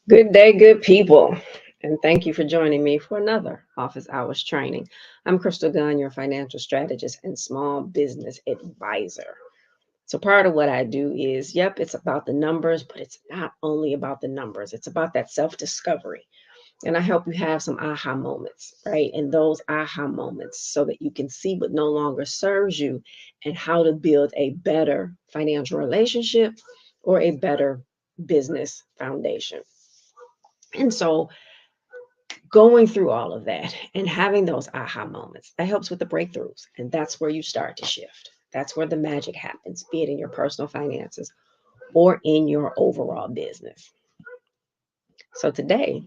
Good day, good people, and thank you for joining me for another office hours training. I'm Crystal Gunn, your financial strategist and small business advisor. So part of what I do is, it's about the numbers, but it's not only about the numbers. It's about that self-discovery. And I help you have some aha moments, right? And those aha moments so that you can see what no longer serves you and how to build a better financial relationship or a better business foundation. And so going through all of that and having those aha moments, that helps with the breakthroughs. And that's where you start to shift. That's where the magic happens, be it in your personal finances or in your overall business. So today,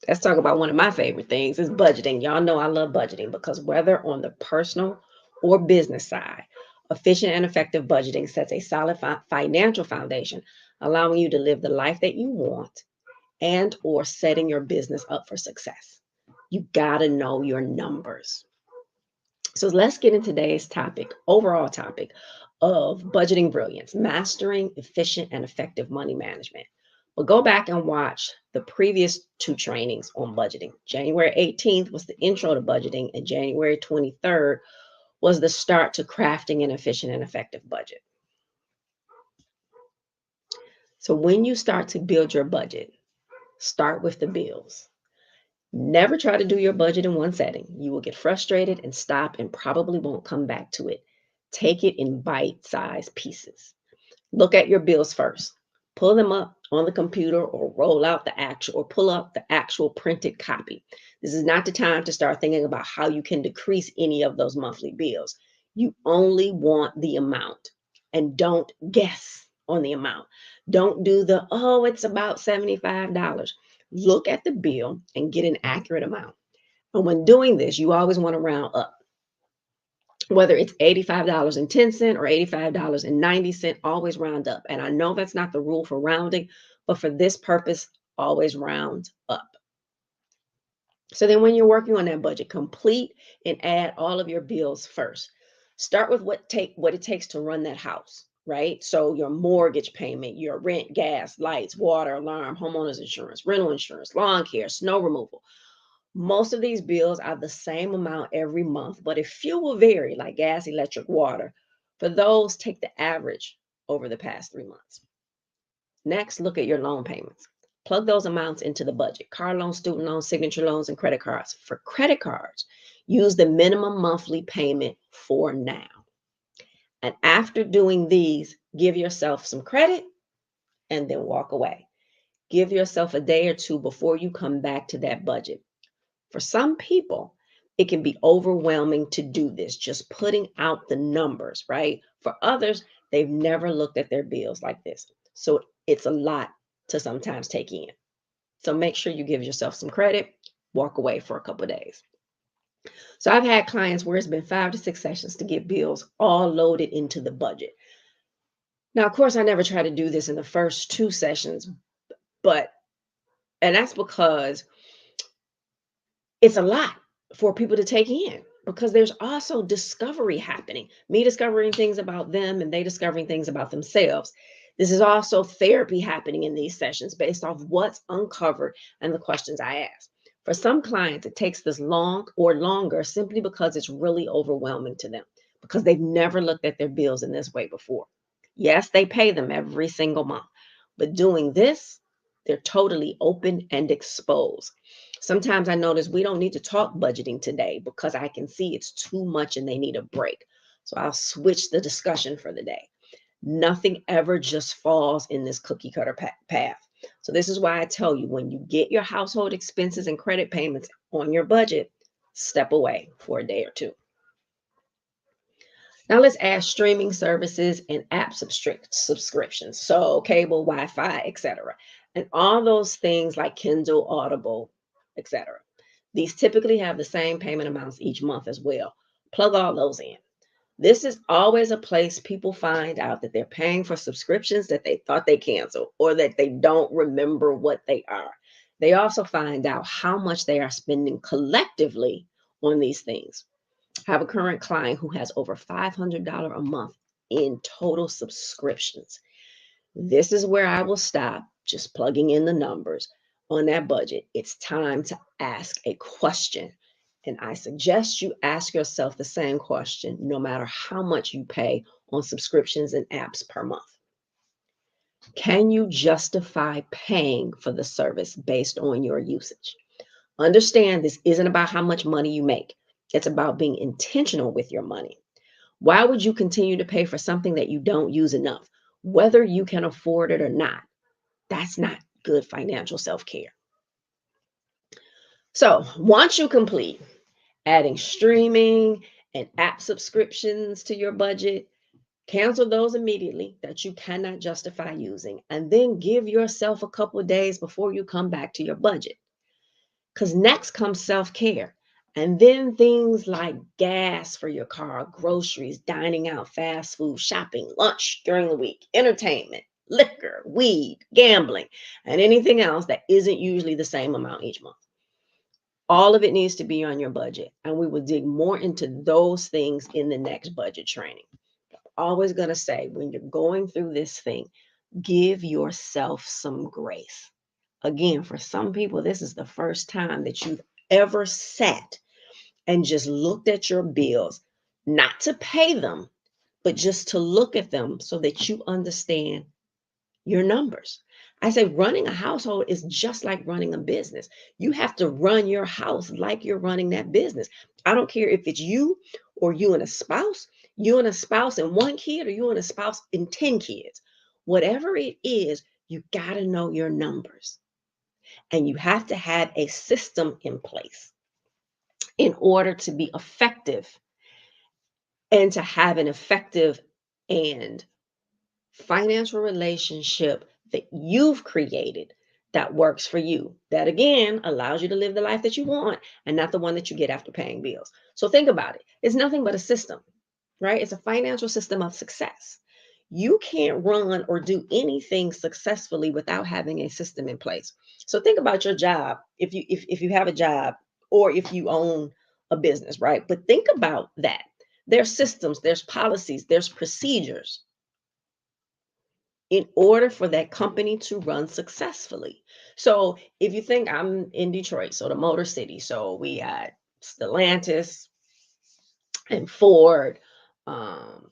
let's talk about one of my favorite things is budgeting. Y'all know I love budgeting because whether on the personal or business side, efficient and effective budgeting sets a solid financial foundation, allowing you to live the life that you want and or setting your business up for success. You got to know your numbers. So let's get into today's overall topic of budgeting brilliance, mastering efficient and effective money management. But go back and watch the previous two trainings on budgeting. January 18th was the intro to budgeting, and January 23rd was the start to crafting an efficient and effective budget. So when you start to build your budget, start with the bills. Never try to do your budget in one setting. You will get frustrated and stop and probably won't come back to it. Take it in bite-sized pieces. Look at your bills first. Pull them up on the computer or pull up the actual printed copy. This is not the time to start thinking about how you can decrease any of those monthly bills. You only want the amount, and don't guess on the amount. Don't do it's about $75. Look at the bill and get an accurate amount. And when doing this, you always want to round up. Whether it's $85.10 or $85.90, always round up. And I know that's not the rule for rounding, but for this purpose, always round up. So then when you're working on that budget, complete and add all of your bills first. Start with what it takes to run that house, right? So your mortgage payment, your rent, gas, lights, water, alarm, homeowners insurance, rental insurance, lawn care, snow removal. Most of these bills are the same amount every month, but a few will vary, like gas, electric, water. For those, take the average over the past 3 months. Next, look at your loan payments. Plug those amounts into the budget. Car loans, student loans, signature loans, and credit cards. For credit cards, use the minimum monthly payment for now. And after doing these, give yourself some credit and then walk away. Give yourself a day or two before you come back to that budget. For some people, it can be overwhelming to do this, just putting out the numbers, right? For others, they've never looked at their bills like this. So it's a lot to sometimes take in. So make sure you give yourself some credit, walk away for a couple of days. So I've had clients where it's been 5 to 6 sessions to get bills all loaded into the budget. Now, of course, I never try to do this in the first 2 sessions, and that's because it's a lot for people to take in, because there's also discovery happening. Me discovering things about them and they discovering things about themselves. This is also therapy happening in these sessions based off what's uncovered and the questions I ask. For some clients, it takes this long or longer simply because it's really overwhelming to them, because they've never looked at their bills in this way before. Yes, they pay them every single month, but doing this, they're totally open and exposed. Sometimes I notice we don't need to talk budgeting today because I can see it's too much and they need a break. So I'll switch the discussion for the day. Nothing ever just falls in this cookie cutter path. So this is why I tell you, when you get your household expenses and credit payments on your budget, step away for a day or two. Now let's add streaming services and app subscriptions. So cable, Wi-Fi, etc. And all those things like Kindle, Audible, etc. These typically have the same payment amounts each month as well. Plug all those in. This is always a place people find out that they're paying for subscriptions that they thought they canceled or that they don't remember what they are. They also find out how much they are spending collectively on these things. I have a current client who has over $500 a month in total subscriptions. This is where I will stop just plugging in the numbers on that budget. It's time to ask a question. And I suggest you ask yourself the same question no matter how much you pay on subscriptions and apps per month. Can you justify paying for the service based on your usage? Understand this isn't about how much money you make. It's about being intentional with your money. Why would you continue to pay for something that you don't use enough, whether you can afford it or not? That's not good financial self-care. So once you complete adding streaming and app subscriptions to your budget, cancel those immediately that you cannot justify using, and then give yourself a couple of days before you come back to your budget. Because next comes self-care. And then things like gas for your car, groceries, dining out, fast food, shopping, lunch during the week, entertainment, liquor, weed, gambling, and anything else that isn't usually the same amount each month. All of it needs to be on your budget. And we will dig more into those things in the next budget training. Always going to say, when you're going through this thing, give yourself some grace. Again, for some people, this is the first time that you've ever sat and just looked at your bills, not to pay them, but just to look at them so that you understand your numbers. I say running a household is just like running a business. You have to run your house like you're running that business. I don't care if it's you or you and a spouse, you and a spouse and one kid, or you and a spouse and 10 kids. Whatever it is, you got to know your numbers. And you have to have a system in place in order to be effective and to have an effective and financial relationship that you've created that works for you. That again allows you to live the life that you want and not the one that you get after paying bills. So think about it. It's nothing but a system, right? It's a financial system of success. You can't run or do anything successfully without having a system in place. So think about your job. If you have a job or if you own a business, right? But think about that. There's systems, there's policies, there's procedures in order for that company to run successfully. So if you think, I'm in Detroit, so the Motor City, so we had Stellantis and Ford, um,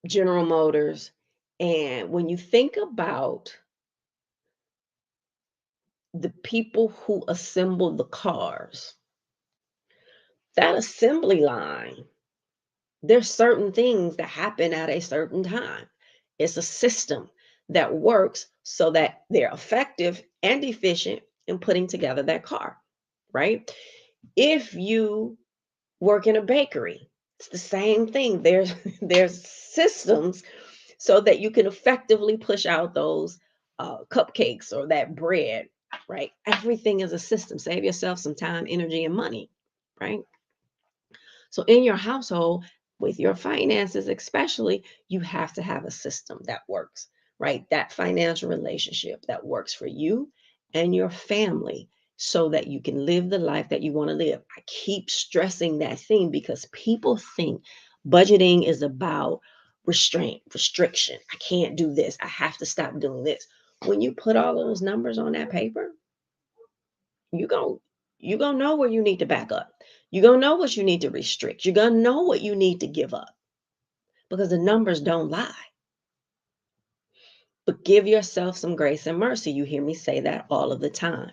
General Motors. And when you think about the people who assemble the cars, that assembly line, there's certain things that happen at a certain time. It's a system that works so that they're effective and efficient in putting together that car, right? If you work in a bakery, it's the same thing. There's systems so that you can effectively push out those cupcakes or that bread, right? Everything is a system. Save yourself some time, energy, and money, right? So in your household, with your finances especially, you have to have a system that works, right? That financial relationship that works for you and your family so that you can live the life that you want to live. I keep stressing that thing because people think budgeting is about restraint, restriction. I can't do this. I have to stop doing this. When you put all those numbers on that paper, you go you gonna know where you need to back up. You're gonna know what you need to restrict. You're gonna know what you need to give up because the numbers don't lie. But give yourself some grace and mercy. You hear me say that all of the time.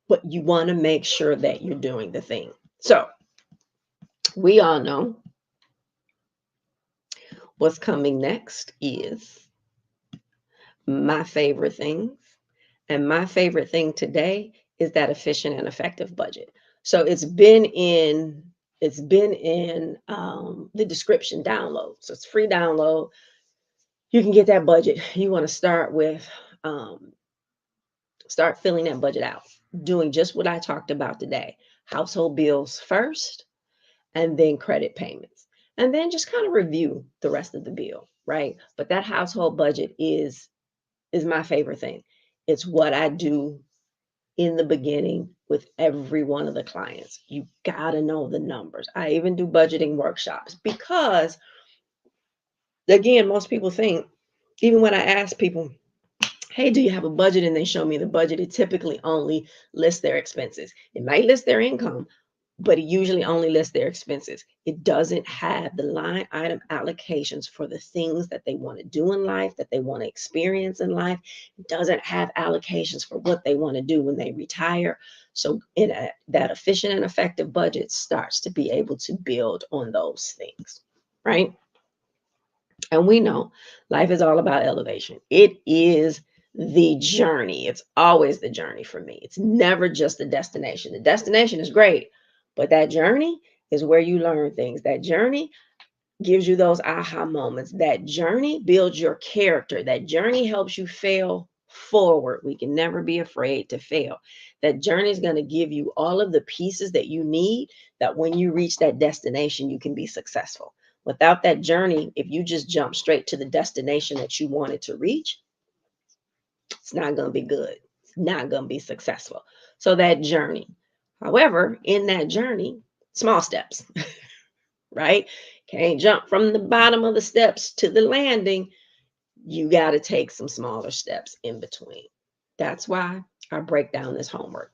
But you want to make sure that you're doing the thing. So we all know what's coming next is my favorite things. And my favorite thing today is that efficient and effective budget. So it's been in the description download. So it's free download. You can get that budget. You want to um, start filling that budget out, doing just what I talked about today. Household bills first, and then credit payments. And then just kind of review the rest of the bill, right? But that household budget is my favorite thing. It's what I do in the beginning with every one of the clients. You got to know the numbers. I even do budgeting workshops because, again, most people think, even when I ask people, hey, do you have a budget? And they show me the budget, it typically only lists their expenses. It might list their income, but it usually only lists their expenses. It doesn't have the line item allocations for the things that they want to do in life, that they want to experience in life. It doesn't have allocations for what they want to do when they retire. So that efficient and effective budget starts to be able to build on those things, right? And we know life is all about elevation. It is the journey. It's always the journey for me. It's never just the destination. The destination is great, but that journey is where you learn things. That journey gives you those aha moments. That journey builds your character. That journey helps you fail forward. We can never be afraid to fail. That journey is going to give you all of the pieces that you need, that when you reach that destination, you can be successful. Without that journey, if you just jump straight to the destination that you wanted to reach, it's not going to be good. It's not going to be successful. So that journey. However, in that journey, small steps, right? Can't jump from the bottom of the steps to the landing. You got to take some smaller steps in between. That's why I break down this homework.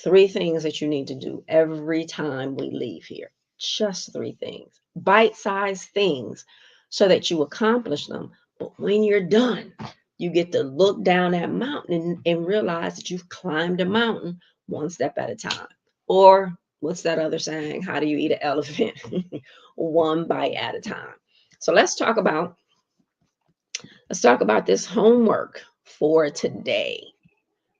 3 things that you need to do every time we leave here. Just 3 things, bite-sized things, so that you accomplish them. But when you're done, you get to look down that mountain and realize that you've climbed a mountain one step at a time. Or what's that other saying? How do you eat an elephant? One bite at a time. So let's talk about this homework for today.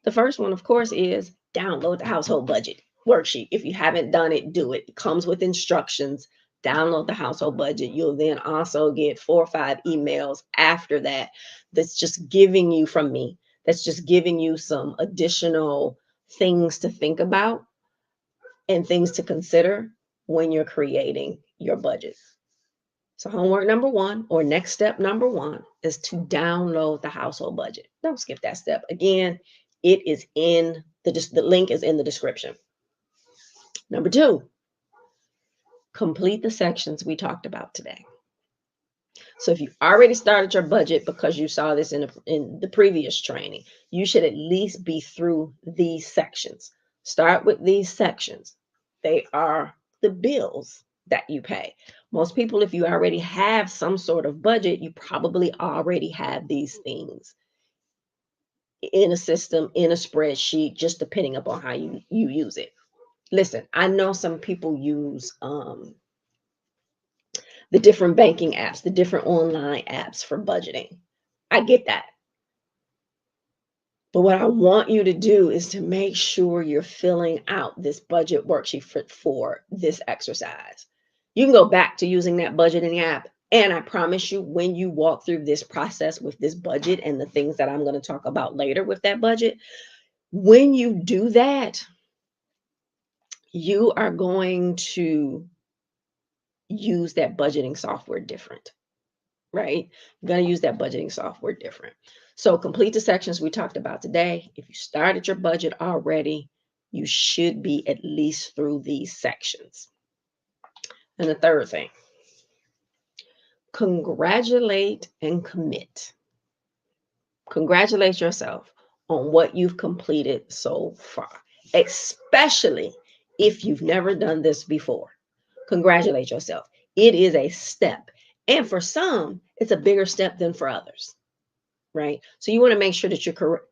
The first one, of course, is download the household budget worksheet. If you haven't done it, do it. It comes with instructions. Download the household budget. You'll then also get 4 or 5 emails after that. That's just giving you from me. That's just giving you some additional things to think about and things to consider when you're creating your budget. So homework number 1, or next step number 1, is to download the household budget. Don't skip that step. Again, it is in the link is in the description. Number 2, complete the sections we talked about today. So if you already started your budget because you saw this in the previous training, you should at least be through these sections. Start with these sections. They are the bills that you pay. Most people, if you already have some sort of budget, you probably already have these things in a system, in a spreadsheet, just depending upon how you use it. Listen, I know some people use the different banking apps, the different online apps for budgeting. I get that. But what I want you to do is to make sure you're filling out this budget worksheet for this exercise. You can go back to using that budgeting app. And I promise you, when you walk through this process with this budget and the things that I'm going to talk about later with that budget, when you do that, you are going to use that budgeting software different, right? You're going to use that budgeting software different. So complete the sections we talked about today. If you started your budget already, you should be at least through these sections. And the third thing, congratulate and commit. Congratulate yourself on what you've completed so far, especially if you've never done this before. Congratulate yourself. It is a step. And for some, it's a bigger step than for others, right? So you want to make sure that you're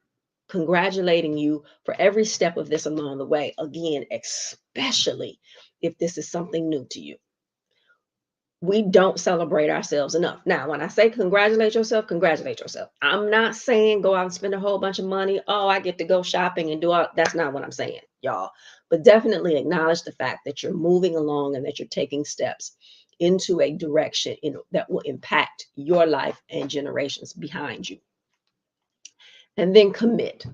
congratulating you for every step of this along the way. Again, especially if this is something new to you. We don't celebrate ourselves enough. Now, when I say congratulate yourself, congratulate yourself. I'm not saying go out and spend a whole bunch of money. Oh, I get to go shopping and do all. That's not what I'm saying, y'all. But definitely acknowledge the fact that you're moving along and that you're taking steps into a direction that will impact your life and generations behind you. And then commit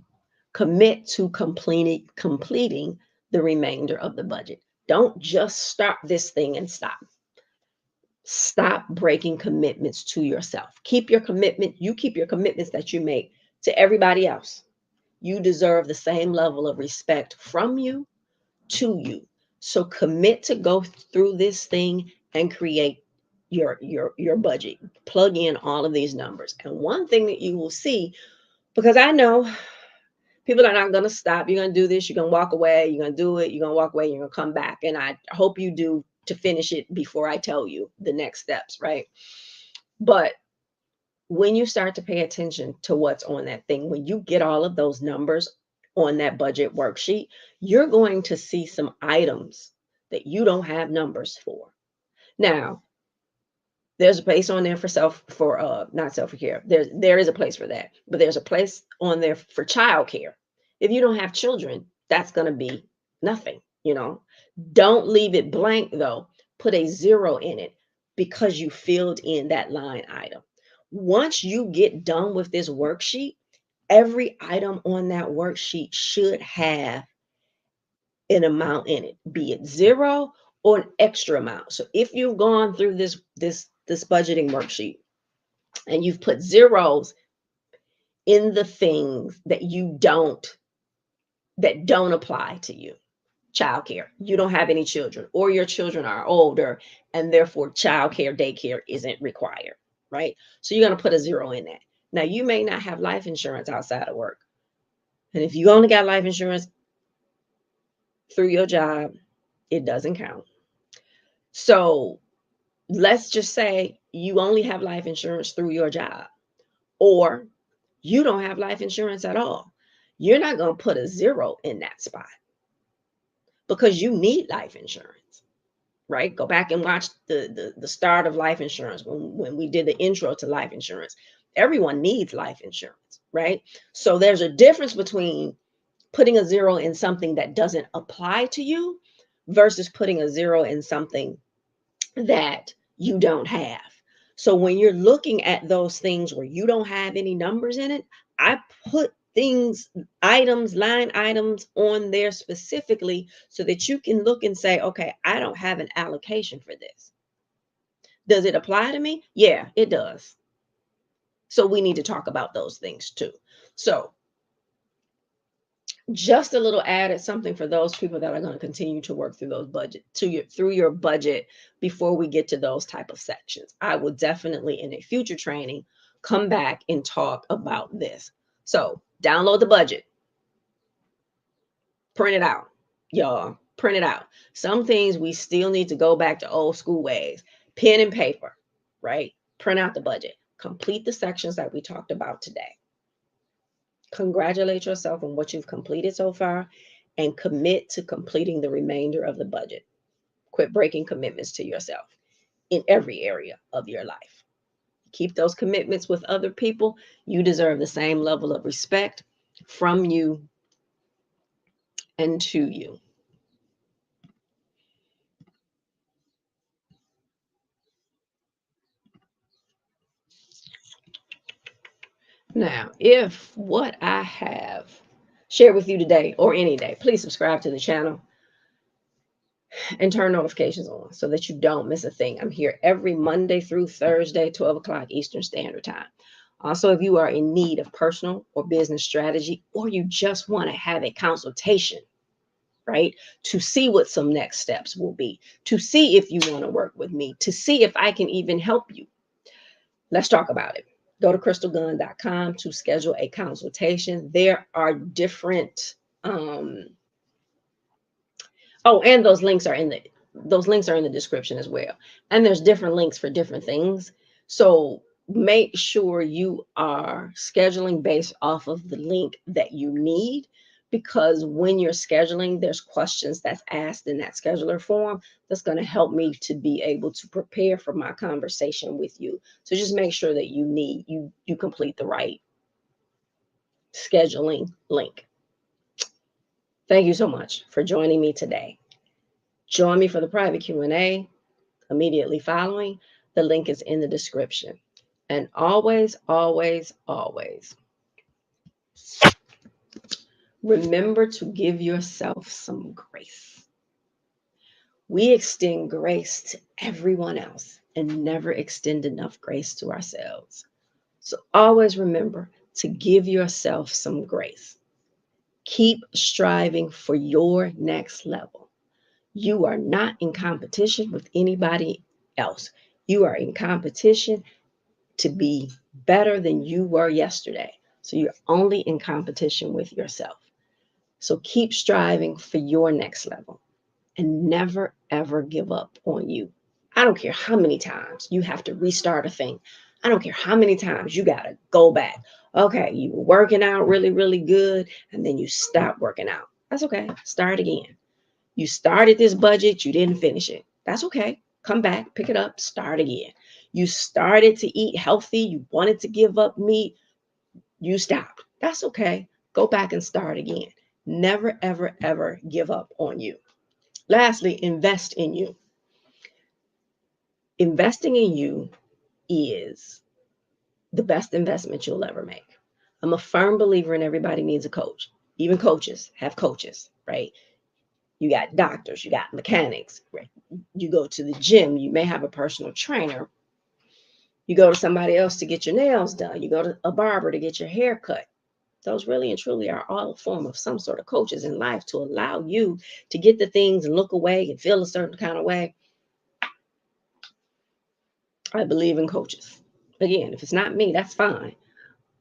to completing the remainder of the budget. Don't just start this thing and stop breaking commitments to yourself. Keep your commitment. You keep your commitments that you make to everybody else. You deserve the same level of respect from you to you. So commit to go through this thing and create your budget. Plug in all of these numbers. And one thing that you will see, because I know people are not going to stop. You're going to do this. You're going to walk away. You're going to do it. You're going to walk away. You're going to come back. And I hope you do to finish it before I tell you the next steps, right? But when you start to pay attention to what's on that thing, when you get all of those numbers on that budget worksheet, you're going to see some items that you don't have numbers for. Now, there's a place on there for not self-care. There is a place for that, but there's a place on there for childcare. If you don't have children, that's going to be nothing. Don't leave it blank though. Put a 0 in it because you filled in that line item. Once you get done with this worksheet, every item on that worksheet should have an amount in it, be it 0 or an extra amount. So if you've gone through this budgeting worksheet and you've put zeros in the things that don't apply to you, childcare, you don't have any children, or your children are older and therefore childcare daycare isn't required, right? So you're going to put a 0 in that. Now you may not have life insurance outside of work, and if you only got life insurance through your job, it doesn't count. So let's just say you only have life insurance through your job, or you don't have life insurance at all. You're not going to put a 0 in that spot because you need life insurance, right? Go back and watch the start of life insurance when we did the intro to life insurance. Everyone needs life insurance, right? So there's a difference between putting a 0 in something that doesn't apply to you versus putting a 0 in something that you don't have. So when you're looking at those things where you don't have any numbers in it, I put line items on there specifically so that you can look and say, okay, I don't have an allocation for this. Does it apply to me? Yeah, it does. So we need to talk about those things too. So just a little added something for those people that are going to continue to work through through your budget before we get to those type of sections. I will definitely in a future training come back and talk about this. So download the budget, print it out, y'all. Print it out. Some things we still need to go back to old school ways. Pen and paper, right? Print out the budget. Complete the sections that we talked about today. Congratulate yourself on what you've completed so far and commit to completing the remainder of the budget. Quit breaking commitments to yourself in every area of your life. Keep those commitments with other people. You deserve the same level of respect from you and to you. Now, if what I have shared with you today or any day, please subscribe to the channel and turn notifications on so that you don't miss a thing. I'm here every Monday through Thursday, 12 o'clock Eastern Standard Time. Also, if you are in need of personal or business strategy, or you just want to have a consultation, right, to see what some next steps will be, to see if you want to work with me, to see if I can even help you, let's talk about it. Go to crystalgunn.com to schedule a consultation. There are different and those links are in the description as well. And there's different links for different things. So make sure you are scheduling based off of the link that you need, because when you're scheduling, there's questions that's asked in that scheduler form that's going to help me to be able to prepare for my conversation with you. So just make sure that you complete the right scheduling link. Thank you so much for joining me today. Join me for the private Q&A immediately following. The link is in the description. And always, always, always, remember to give yourself some grace. We extend grace to everyone else and never extend enough grace to ourselves. So always remember to give yourself some grace. Keep striving for your next level. You are not in competition with anybody else. You are in competition to be better than you were yesterday. So you're only in competition with yourself. So keep striving for your next level and never, ever give up on you. I don't care how many times you have to restart a thing. I don't care how many times you got to go back. Okay, you were working out really, really good, and then you stop working out. That's okay. Start again. You started this budget, you didn't finish it. That's okay. Come back, pick it up, start again. You started to eat healthy, you wanted to give up meat, you stopped. That's okay. Go back and start again. Never, ever, ever give up on you. Lastly, invest in you. Investing in you is the best investment you'll ever make. I'm a firm believer in everybody needs a coach. Even coaches have coaches, right? You got doctors, you got mechanics, right? You go to the gym, you may have a personal trainer. You go to somebody else to get your nails done. You go to a barber to get your hair cut. Those really and truly are all a form of some sort of coaches in life to allow you to get the things and look away and feel a certain kind of way. I believe in coaches. Again, if it's not me, that's fine.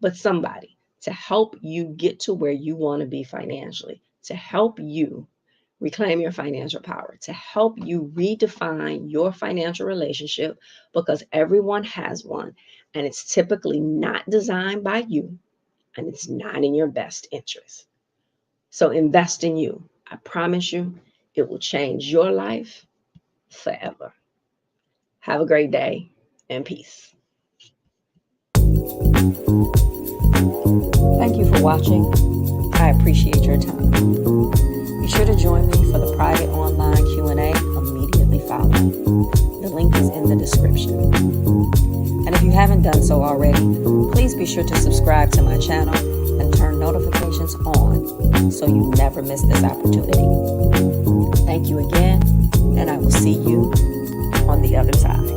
But somebody to help you get to where you want to be financially, to help you reclaim your financial power, to help you redefine your financial relationship, because everyone has one and it's typically not designed by you and it's not in your best interest. So invest in you. I promise you, it will change your life forever. Have a great day and peace. Thank you for watching. I appreciate your time. Be sure to join me for the private online Q&A immediately following. The link is in the description. And if you haven't done so already, please be sure to subscribe to my channel and turn notifications on so you never miss this opportunity. Thank you again, and I will see you on the other side.